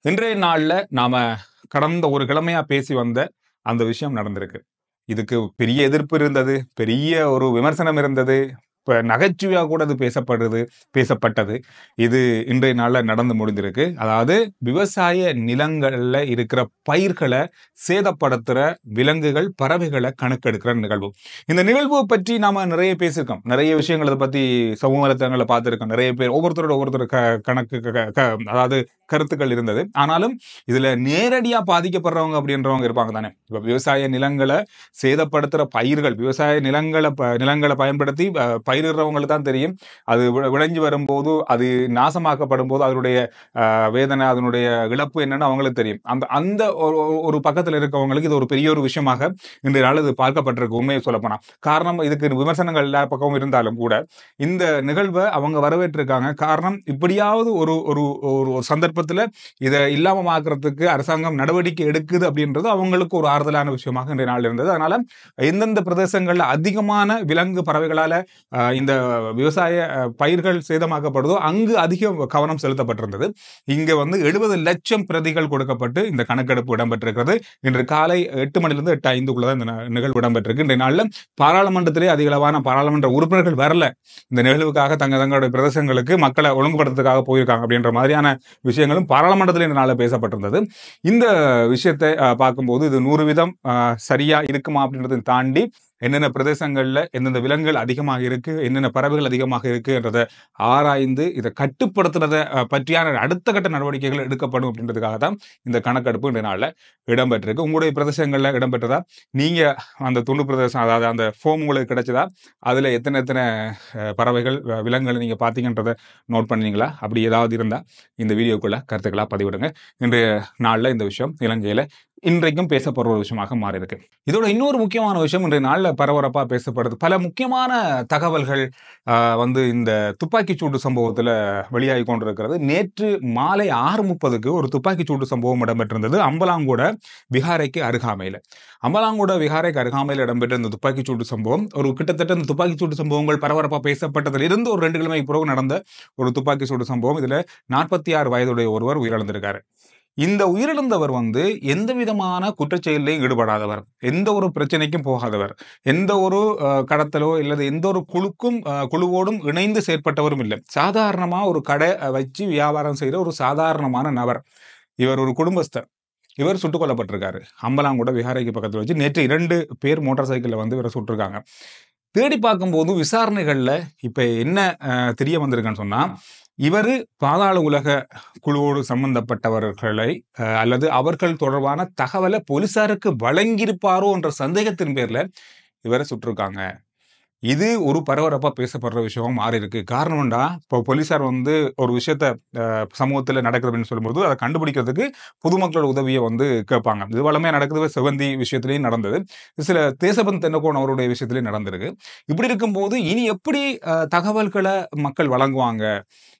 இன்றைய நாள்ல நாம கடந்த ஒரு கிழமையா பேசி வந்த அந்த விஷயம் நடந்திருக்கு. இதுக்கு பெரிய எதிர்ப்பு இருந்தது. பெரிய ஒரு விமர்சனம் இருந்தது. இப்ப நகைச்சுவையா கூட அது பேசப்பட்டது. இது இன்றைய நாள்ல நடந்து முடிந்திருக்கு. அதாவது விவசாய நிலங்கள்ல இருக்கிற பயிர்களை சேதப்படுத்துற விலங்குகள், பறவைகளை கணக்கெடுக்கிற நிகழ்வு. இந்த நிகழ்வு பற்றி நாம நிறைய பேசியிருக்கோம். நிறைய விஷயங்கள் அதை பத்தி சமூக வலைத்தளங்கள்ல பார்த்திருக்கோம். நிறைய பேர் ஒவ்வொருத்தர் கணக்கு அதாவது கருத்துக்கள் இருந்தது. ஆனாலும் இதுல நேரடியா பாதிக்கப்படுறவங்க அப்படின்றவங்க இருப்பாங்க தானே. இப்ப விவசாய நிலங்களை சேதப்படுத்துற பயிர்கள், விவசாய நிலங்களை பயன்படுத்தி பயிரிடுறவங்களுக்கு தான் தெரியும். அது விளைஞ்சு வரும்போது, அது நாசமாக்கப்படும் போது அதனுடைய வேதனை, அதனுடைய இழப்பு என்னன்னு அவங்களுக்கு தெரியும். அந்த அந்த ஒரு பக்கத்துல இருக்கவங்களுக்கு இது ஒரு பெரிய ஒரு விஷயமாக இன்றைய நாள் இது பார்க்கப்பட்டிருக்கு. உண்மையை சொல்லப்போனா காரணம், இதுக்கு விமர்சனங்கள் எல்லா பக்கமும் இருந்தாலும் கூட இந்த நிகழ்வை அவங்க வரவேற்றிருக்காங்க. காரணம், இப்படியாவது ஒரு ஒரு ஒரு சந்தர்ப்பத்துல இதை இல்லாமமாக்குறதுக்கு அரசாங்கம் நடவடிக்கை எடுக்குது அப்படின்றது அவங்களுக்கு ஒரு ஆறுதலான விஷயமாக இன்றைய நாள் இருந்தது. அதனால எந்தெந்த பிரதேசங்கள்ல அதிகமான விலங்கு பறவைகளால இந்த விவசாய பயிர்கள் சேதமாக்கப்படுதோ அங்கு அதிக கவனம் செலுத்தப்பட்டிருந்தது. இங்க 70 லட்சம் பிரதிகள் கொடுக்கப்பட்டு இந்த கணக்கெடுப்பு இடம்பெற்றிருக்கிறது. இன்று காலை 8 மணிலிருந்து 8:05 இந்த நிகழ்வு இடம்பெற்றிருக்கு. இன்றைய நாள்ல பாராளுமன்றத்திலே அதிகளவான பாராளுமன்ற உறுப்பினர்கள் வரல. இந்த நிகழ்வுக்காக தங்களுடைய பிரதேசங்களுக்கு மக்களை ஒழுங்குபடுத்துறதுக்காக போயிருக்காங்க அப்படின்ற மாதிரியான விஷயங்களும் பாராளுமன்றத்தில் இந்த நாளில் பேசப்பட்டிருந்தது. இந்த விஷயத்தை பார்க்கும்போது இது 100% சரியா இருக்குமா அப்படின்றதை தாண்டி என்னென்ன பிரதேசங்கள்ல எந்தெந்த விலங்குகள் அதிகமாக இருக்கு, என்னென்ன பறவைகள் அதிகமாக இருக்கு என்றதை ஆராய்ந்து இதை கட்டுப்படுத்துறத பற்றியான அடுத்த கட்ட நடவடிக்கைகள் எடுக்கப்படும் அப்படின்றதுக்காக தான் இந்த கணக்கெடுப்பு இந்த நாளில் இடம்பெற்றிருக்கு. உங்களுடைய பிரதேசங்கள்ல இடம்பெற்றதா? நீங்க அந்த துண்டு பிரதேசம், அதாவது அந்த ஃபோம் உங்களுக்கு கிடைச்சதா? அதுல எத்தனை பறவைகள், விலங்குகளை நீங்க பார்த்தீங்கன்றதை நோட் பண்ணீங்களா? அப்படி ஏதாவது இருந்தா இந்த வீடியோக்குள்ள கருத்துக்களா பதிவிடுங்க. இன்றைய நாள்ல இந்த விஷயம் இலங்கையில இன்றைக்கும் பேசப்படுற ஒரு விஷயமாக மாறி இருக்கு. இதோட இன்னொரு முக்கியமான விஷயம் இன்றைய நாள்ல பரபரப்பா பேசப்படுது. பல முக்கியமான தகவல்கள் இந்த துப்பாக்கிச் சூடு சம்பவத்துல வெளியாகி கொண்டிருக்கிறது. நேற்று மாலை 6:30க்கு ஒரு துப்பாக்கிச் சூடு சம்பவம் இடம்பெற்றிருந்தது அம்பலாங்கூட விகாரைக்கு அருகாமையில. அம்பலாங்கூட விகாரைக்கு அருகாமையில் இடம்பெற்ற இந்த துப்பாக்கிச் சூடு சம்பவம் கிட்டத்தட்ட இந்த துப்பாக்கிச் சூடு சம்பவங்கள் பரபரப்பா பேசப்பட்டதில் இருந்து ஒரு 2 கிழமை பிறகு நடந்த ஒரு துப்பாக்கி சூடு சம்பவம். இதுல 46 வயதுடைய ஒருவர் உயிரிழந்திருக்காரு. இந்த உயிரிழந்தவர் எந்த விதமான குற்றச்செயலையும் ஈடுபடாதவர், எந்த ஒரு பிரச்சனைக்கும் போகாதவர், எந்த ஒரு கடத்தலோ இல்லது எந்த ஒரு குழுவோடும் இணைந்து செயற்பட்டவரும் இல்லை. சாதாரணமா ஒரு கடை வச்சு வியாபாரம் செய்யற ஒரு சாதாரணமான நபர். இவர் ஒரு குடும்பஸ்தர். இவர் சுட்டுக் கொல்லப்பட்டிருக்காரு. அம்பலாங்கூட விகாரைக்கு பக்கத்தில் வச்சு நேற்று 2 பேர் மோட்டார் சைக்கிள்ல இவரை சுட்டிருக்காங்க. தேடி பார்க்கும்போது விசாரணைகள்ல இப்ப என்ன தெரிய வந்திருக்குன்னு சொன்னா, இவரு பாதாள உலக குழுவோடு சம்பந்தப்பட்டவர்களை அல்லது அவர்கள் தொடர்பான தகவலை போலீசாருக்கு வழங்கியிருப்பாரோ என்ற சந்தேகத்தின் பேர்ல இவரை சுட்டிருக்காங்க. இது ஒரு பரபரப்பா பேசப்படுற விஷயமா மாறி இருக்கு. காரணம் என்னடா, இப்போ போலீசார் ஒரு விஷயத்த சமூகத்துல நடக்குது அப்படின்னு சொல்லும்போது அதை கண்டுபிடிக்கிறதுக்கு பொதுமக்களோட உதவியை கேட்பாங்க. இது வளமையா நடக்குது. செவந்தி விஷயத்திலையும் நடந்தது. சில தேசபந்து தென்னக்கோன் அவருடைய விஷயத்திலையும் நடந்திருக்கு. இப்படி இருக்கும்போது இனி எப்படி தகவல்களை மக்கள் வழங்குவாங்க?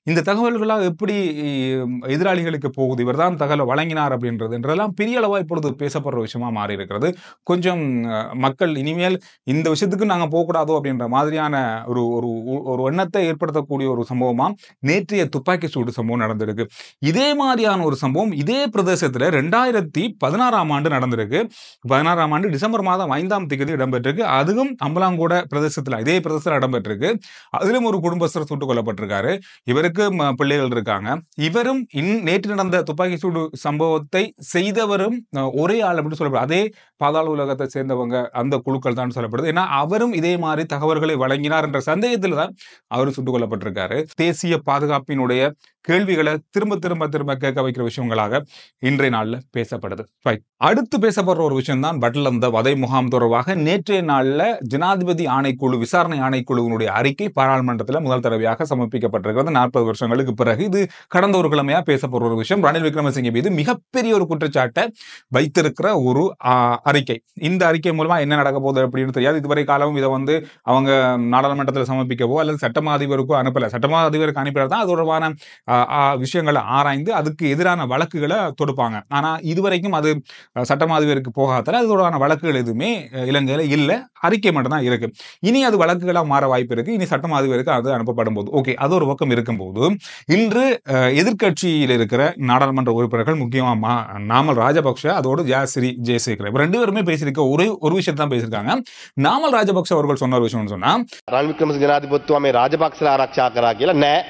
இந்த தகவல்களாக எப்படி எதிராளிகளுக்கு போகுது? இவர் தான் தகவலை வழங்கினார் அப்படின்றதுன்றதெல்லாம் பெரிய அளவா இப்பொழுது பேசப்படுற விஷயமா மாறி இருக்கிறது. கொஞ்சம் மக்கள் இனிமேல் இந்த விஷயத்துக்கு நாங்க போகக்கூடாதோ அப்படின்ற மாதிரியான ஒரு எண்ணத்தை ஏற்படுத்தக்கூடிய ஒரு சம்பவமா நேற்றைய துப்பாக்கி சூடு சம்பவம் நடந்திருக்கு. இதே மாதிரியான ஒரு சம்பவம் இதே பிரதேசத்துல 2016ஆம் ஆண்டு நடந்திருக்கு. 16ஆம் ஆண்டு டிசம்பர் மாதம் 5ஆம் தேதி இடம்பெற்றிருக்கு. அதுவும் அம்பலாங்கூட பிரதேசத்துல, இதே பிரதேசத்துல இடம்பெற்றிருக்கு. அதிலும் ஒரு குடும்பஸ்தர் சுட்டுக் கொல்லப்பட்டிருக்காரு. இவருக்கு பிள்ளைகள் இருக்காங்க. இவரும் நேற்று நடந்த துப்பாக்கி சூடு சம்பவத்தை செய்தவரும் ஒரே ஆள் அப்படின்னு சொல்லப்படுது. அதே பாதாள உலகத்தை சேர்ந்தவங்க, அந்த குழுக்கள் தான் சொல்லப்படுது. ஏன்னா அவரும் இதே மாதிரி தகவல்களை வழங்கினார் என்ற சந்தேகத்தில் தான் அவரும் சுட்டுக் கொல்லப்பட்டிருக்காரு. தேசிய பாதுகாப்பினுடைய கேள்விகளை திரும்ப கேட்க வைக்கிற விஷயங்களாக இன்றைய நாள்ல பேசப்படுது. அடுத்து பேசப்படுற ஒரு விஷயம் தான் பட்லந்த வதை முகாம் தொடர்பாக நேற்றைய நாள்ல ஜனாதிபதி ஆணைக்குழு, விசாரணை ஆணைக்குழுவினுடைய அறிக்கை பாராளுமன்றத்தில் முதல் தடவையாக சமர்ப்பிக்கப்பட்டிருக்கிறது. 40 வருஷங்களுக்கு பிறகு இது கடந்த ஒரு கிழமையா பேசப்படுற ஒரு விஷயம். ரணில் விக்ரமசிங்கே மீது மிகப்பெரிய ஒரு குற்றச்சாட்டை வைத்திருக்கிற ஒரு அறிக்கை. இந்த அறிக்கை மூலமா என்ன நடக்க போகுது அப்படின்னு தெரியாது. இதுவரை காலமும் இதை அவங்க நாடாளுமன்றத்தில் சமர்ப்பிக்கவோ அல்லது சட்டமா அதிபருக்கோ அனுப்பல. சட்டமா அதிபருக்கு அனுப்பினால்தான் அது தொடர்பான விஷயங்களை ஆராய்ந்து அதுக்கு எதிரான வழக்குகளை தொடுப்பாங்க. ஆனா இதுவரைக்கும் அது சட்டமா அதிபருக்கு போகாதால அதோடான வழக்குகள் எதுவுமே இலங்கையில இல்லை, அறிக்கை மட்டும் தான் இருக்கு. இனி அது வழக்குகளா மாற வாய்ப்பு இருக்கு. இனி சட்டமா அதிபருக்கு அது அனுப்பப்படும் போது ஓகே, அது ஒரு பக்கம் இருக்கும்போது இன்று எதிர்க்கட்சியில் இருக்கிற நாடாளுமன்ற உறுப்பினர்கள் முக்கியமா நாமல் ராஜபக்ஷ அதோடு ஜெயஸ்ரீ ஜெயசேகர் ரெண்டு பேருமே பேசியிருக்க ஒரு விஷயத்தை தான் பேசியிருக்காங்க. நாமல் ராஜபக்ஷ அவர்கள் சொன்ன ஒரு விஷயம் சொன்னா, රනිල් වික්‍රමසිංහ ජනාධිපතිතුමා මේ රාජපක්ෂලා ආරක්ෂා කරා කියලා නෑ.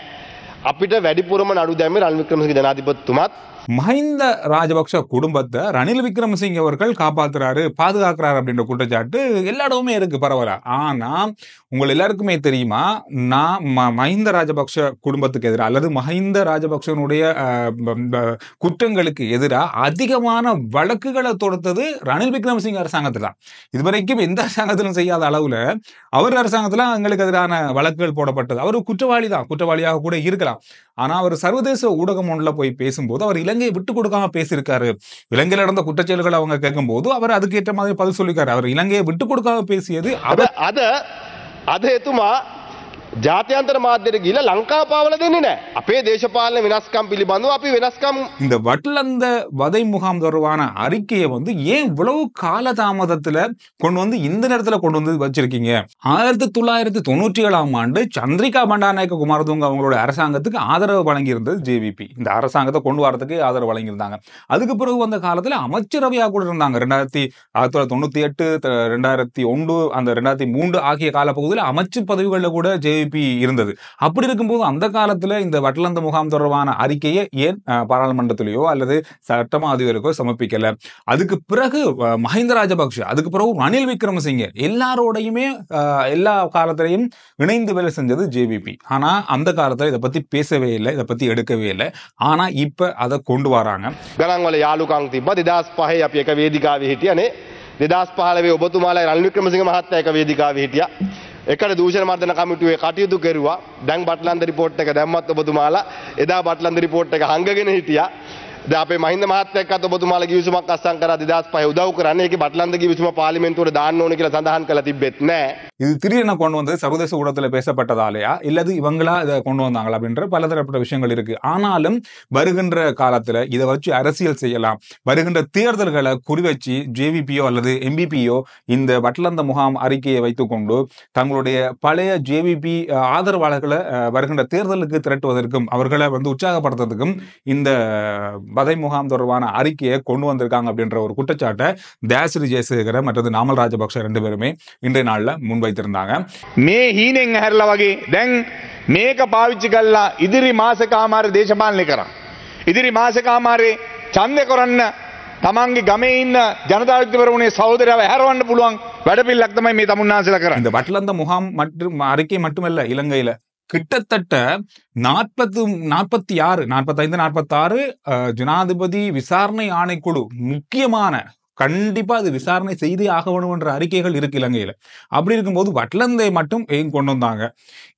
අපිට වැඩිපුරම නඩු දැම්මේ රනිල් වික්‍රමසිංහ ජනාධිපතිතුමාත් மஹிந்த ராஜபக்ஷ குடும்பத்தை ரணில் விக்ரமசிங்க அவர்கள் காப்பாத்துறாரு, பாதுகாக்கிறாரு அப்படின்ற குற்றச்சாட்டு எல்லா இடமுமே இருக்கு பரவாயில்ல. ஆனா உங்கள் எல்லாருக்குமே தெரியுமா, நான் மஹிந்த ராஜபக்ஷ குடும்பத்துக்கு எதிராக அல்லது மஹிந்த ராஜபக்ஷனுடைய குற்றங்களுக்கு எதிராக அதிகமான வழக்குகளை தொடுத்தது ரணில் விக்ரமசிங்க அரசாங்கத்தில் தான். இதுவரைக்கும் எந்த அரசாங்கத்திலும் செய்யாத அளவுல அவர் அரசாங்கத்துல எங்களுக்கு எதிரான வழக்குகள் போடப்பட்டது. அவர் குற்றவாளி தான், குற்றவாளியாக கூட இருக்கலாம். ஆனா அவர் சர்வதேச ஊடகம் ஒன்றில் போய் பேசும்போது அவர் இலங்கையை விட்டு கொடுக்காம பேசியிருக்காரு. இலங்கையில் நடந்த குற்றச்செயல்களை அவங்க கேட்கும் போது அவர் அதுக்கு ஏற்ற மாதிரி பதில் சொல்லியிருக்காரு. அவர் இலங்கையை விட்டு கொடுக்காம பேசியது අද එතුමා ජාත්‍යන්තර මාධ්‍යයට ගිහිල්ලා ලංකාව පාවල දෙන්නේ නැහැ. අපේ දේශපාලන වෙනස්කම් පිළිබඳව අපි වෙනස්කම් இந்த வட்டலந்த வதை முகாம் தொடர்பான அறிக்கையை ஏன் இவ்வளவு காலதாமதத்துல கொண்டு வந்து இந்த நேரத்துல கொண்டு வந்து வச்சிருக்கீங்க? 1997ஆம் ஆண்டு சந்திரிகா பண்டாரநாயக்க குமாரதுங்க அவங்களோட அரசாங்கத்துக்கு ஆதரவு வழங்கி இருந்தது ஜேவிபி. இந்த அரசாங்கத்தை கொண்டு வரதுக்கு ஆதரவு வழங்கியிருந்தாங்க. அதுக்கு பிறகு வந்த காலத்துல அமைச்சரவையா கூட இருந்தாங்க. 1998, 2001, அந்த 2003 ஆகிய காலப்பகுதியில் அமைச்சு பதவிகளில் கூட ஜேவிபி இருந்தது. அப்படி இருக்கும்போது அந்த காலத்துல இந்த வட்டலந்த முகாம் தொடர்பான அறிக்கையை ஏன் பாராளுமன்றத்திலேயோ அல்லது சட்டமா அதிபருக்கோ சமர்ப்பிக்கல? அதுக்கு பிறகு மஹிந்த ராஜபக்ஷ, அதுக்கு பிறகு ரணில் விக்ரமசிங்க எல்லாரோடையுமே எல்லா காலத்திலையும் இணைந்து வேலை செஞ்சது ஜேவிபி. ஆனா அந்த காலத்துல இதை பத்தி பேசவே இல்லை, இதை பத்தி எடுக்கவே இல்லை. ஆனா இப்ப அதை கொண்டு வராங்க. ගණන්වල යාළුකම් තිබ්බා 2005 අපි එක වේදිකාවේ හිටියනේ. 2015 ඔබතුමාලා රනිල් වික්‍රමසිංහ මහත්තයා එක වේදිකාවේ හිටියා. එකට දූෂණ මර්දන කමිටුවේ කටයුතු කෙරුවා. දැන් බට්ලන්ද රිපෝට් එක දැම්මත් ඔබතුමාලා එදා බට්ලන්ද රිපෝට් එක හංගගෙන හිටියා. දැන් අපේ මහින්ද මහත්තයා එක්කත් ඔබතුමාලා ගිවිසුමක් අත්සන් කරා 2005 උදව් කරන්නේ. ඒකේ බට්ලන්ද ගිවිසුම පාර්ලිමේන්තුවට දාන්න ඕනේ කියලා සඳහන් කළා තිබෙත් නැහැ. இது திடீரென கொண்டு வந்து சர்வதேச ஊடகத்தில் பேசப்பட்டதாலேயா இல்லது இவங்களா இதை கொண்டு வந்தாங்களா அப்படின்ற பலதரப்பட்ட விஷயங்கள் இருக்கு. ஆனாலும் வருகின்ற காலத்துல இதை வச்சு அரசியல் செய்யலாம். வருகின்ற தேர்தல்களை குறிவச்சு ஜேவிபியோ அல்லது எம்பிபியோ இந்த வட்டலந்த முகாம் அறிக்கையை வைத்துக்கொண்டு தங்களுடைய பழைய ஜேவிபி ஆதரவாளர்களை வருகின்ற தேர்தலுக்கு திரட்டுவதற்கும் அவர்களை உற்சாகப்படுத்துறதுக்கும் இந்த வதை முகாம் தொடர்பான அறிக்கையை கொண்டு வந்திருக்காங்க அப்படின்ற ஒரு குற்றச்சாட்டை ஜெயஸ்ரீ ஜெயசேகர மற்றும் நாமல் ராஜபக்ஷ ரெண்டு பேருமே இன்றைய நாள்ல முன்வைத்திருந்தாங்க. මේ හීනෙන් ඇහැරලා වගේ දැන් මේක පාවිච්චි කරලා ඉදිරි මාසකාමාරේ දේශපාලනය කරා. ඉදිරි මාසකාමාරේ ඡන්දය කරන්න තමන්ගේ ගමේ ඉන්න ජනතා විද්‍යාවරුනේ සහෝදරයව හැරවන්න පුළුවන් වැඩපිළිවෙලක් තමයි මේ තමුන්නාන්සලා කරන්නේ. இந்த வட்டலந்த முகாம் மற்றும் அறிக்கை மட்டுமல்ல, இலங்கையில கிட்டத்தட்ட 45, 46 ஜனாதிபதி விசாரணை ஆணைக்குழு முக்கியமான கண்டிப்பா அது விசாரணை செய்தே ஆக வேண்டும் என்ற அறிக்கைகள் இருக்கு இலங்கையில. அப்படி இருக்கும்போது வட்டலந்தை மட்டும் ஏன் கொண்டு வந்தாங்க?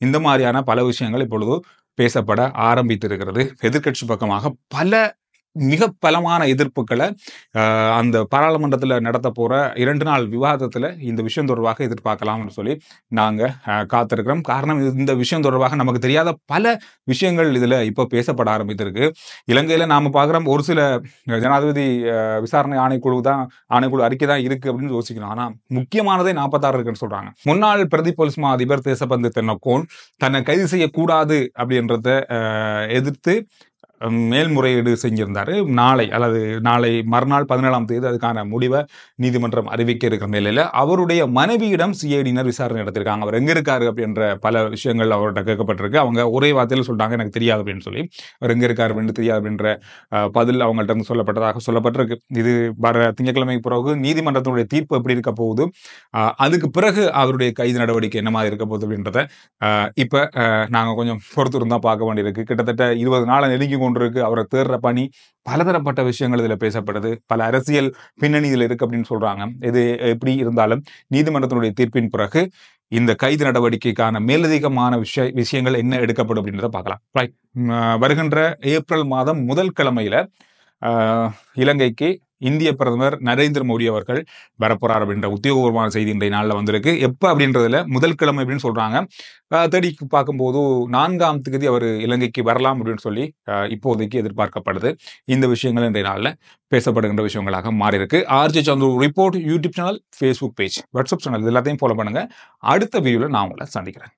இந்த மாதிரியான பல விஷயங்கள் இப்பொழுது பேசப்பட ஆரம்பித்திருக்கிறது. எதிர்க்கட்சி பக்கமாக பல மிக பலமான எதிர்ப்புகளை அந்த பாராளுமன்றத்தில் நடத்த போற 2 நாள் விவாதத்துல இந்த விஷயம் தொடர்பாக எதிர்பார்க்கலாம்னு சொல்லி நாங்க காத்திருக்கிறோம். காரணம் இந்த விஷயம் தொடர்பாக நமக்கு தெரியாத பல விஷயங்கள் இதுல இப்ப பேசப்பட ஆரம்பித்திருக்கு. இலங்கையில நாம பார்க்கிறோம் ஒரு சில ஜனாதிபதி விசாரணை ஆணைக்குழு அறிக்கை தான் இருக்கு அப்படின்னு யோசிக்கணும். ஆனா முக்கியமானதே 46 இருக்குன்னு சொல்றாங்க. முன்னாள் பிரதி போலீஸ் மா அதிபர் தேசபந்து தென்னக்கோன் தன்னை கைது செய்யக்கூடாது அப்படின்றத எதிர்த்து மேல்முறையீடு செஞ்சிருந்தாரு. நாளை மறுநாள் 17ஆம் தேதி அதுக்கான முடிவை நீதிமன்றம் அறிவிக்க இருக்கிற நிலையில அவருடைய மனைவியிடம் சிஐடியினர் விசாரணை நடத்திருக்காங்க. அவர் எங்க இருக்காரு அப்படின்ற பல விஷயங்கள் அவர்கிட்ட கேட்கப்பட்டிருக்கு. அவங்க ஒரே வார்த்தையில் சொல்றாங்க, எனக்கு தெரியாது அப்படின்னு சொல்லி. அவர் எங்க இருக்காரு அப்படின்னு தெரியாது அப்படின்ற பதில் அவங்கள்ட்ட இருந்து சொல்லப்பட்டிருக்கு. இது வர திங்கட்கிழமை பிறகு நீதிமன்றத்தினுடைய தீர்ப்பு எப்படி இருக்க போகுது, அதுக்கு பிறகு அவருடைய கைது நடவடிக்கை என்ன மாதிரி இருக்க போகுது அப்படின்றத இப்ப நாங்க கொஞ்சம் பொறுத்து இருந்தா பார்க்க வேண்டியிருக்கு. கிட்டத்தட்ட 20 நாளை நெருங்கி கொண்டிருக்கு. அவரை தேடுற பணி பலதரப்பட்ட விஷயங்கள் இதுல பேசப்படுது. பல அரசியல் பின்னணி இதுல இருக்கு அப்படின்னு சொல்றாங்க. இது எப்படி இருந்தாலும் நீதிமன்றத்தினுடைய தீர்ப்பின் பிறகு இந்த கைது நடவடிக்கைக்கான மேலதிகமான விஷயங்கள் என்ன எடுக்கப்படும் அப்படின்றத பார்க்கலாம். ரைட், வருகின்ற ஏப்ரல் மாதம் முதல் கிழமையில இலங்கைக்கு இந்திய பிரதமர் நரேந்திர மோடி அவர்கள் வரப்போறார் அப்படின்ற உத்தியோகபூர்வமான செய்தி இன்றைய நாளில் வந்திருக்கு. எப்போ அப்படின்றதுல முதல் கிழமை அப்படின்னு சொல்றாங்க. தேடி பார்க்கும்போது 4ஆம் தேதி அவர் இலங்கைக்கு வரலாம் அப்படின்னு சொல்லி இப்போதைக்கு எதிர்பார்க்கப்படுது. இந்த விஷயங்கள் இன்றைய நாளில் பேசப்படுகின்ற விஷயங்களாக மாறி இருக்கு. RJ Chandru report YouTube channel, Facebook page, WhatsApp channel எல்லாத்தையும் ஃபாலோ பண்ணுங்க. அடுத்த வீடியோவில் நான் உங்களை சந்திக்கிறேன்.